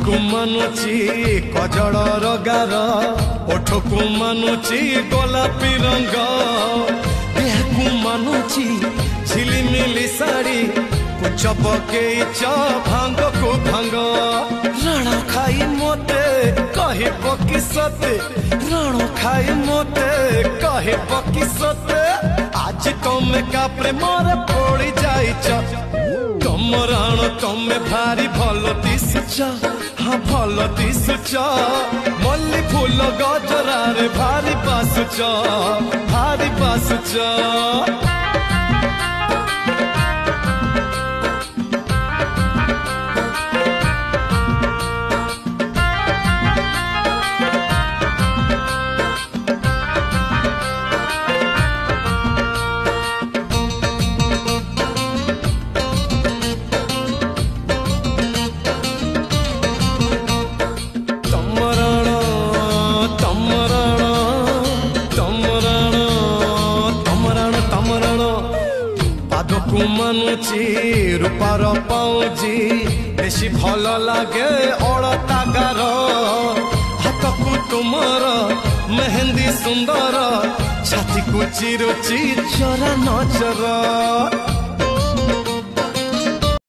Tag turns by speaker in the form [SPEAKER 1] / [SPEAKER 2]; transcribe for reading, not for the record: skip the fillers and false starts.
[SPEAKER 1] को मानुची कजल रगार ओठ को मानुची गोलापी रंग देह को मानुची झिलिमिली साड़ी कुछ पकेच भांग को भांग राण खाई मोते कहे पकी सते राण खाई मोते कहे पकी सते आज तमे का प्रेमर पड़ी जाइछ तम राण तमे भारी भल दिसुच हाँ भल दिसुच मल्ली फूल गजरारे भारी बासुच भारी बासुच मानुची रूपार पाउजी बेसी भल लागे अलता गार हाथ को तुमर मेहंदी सुंदर छाती को चिरुची चरा नजर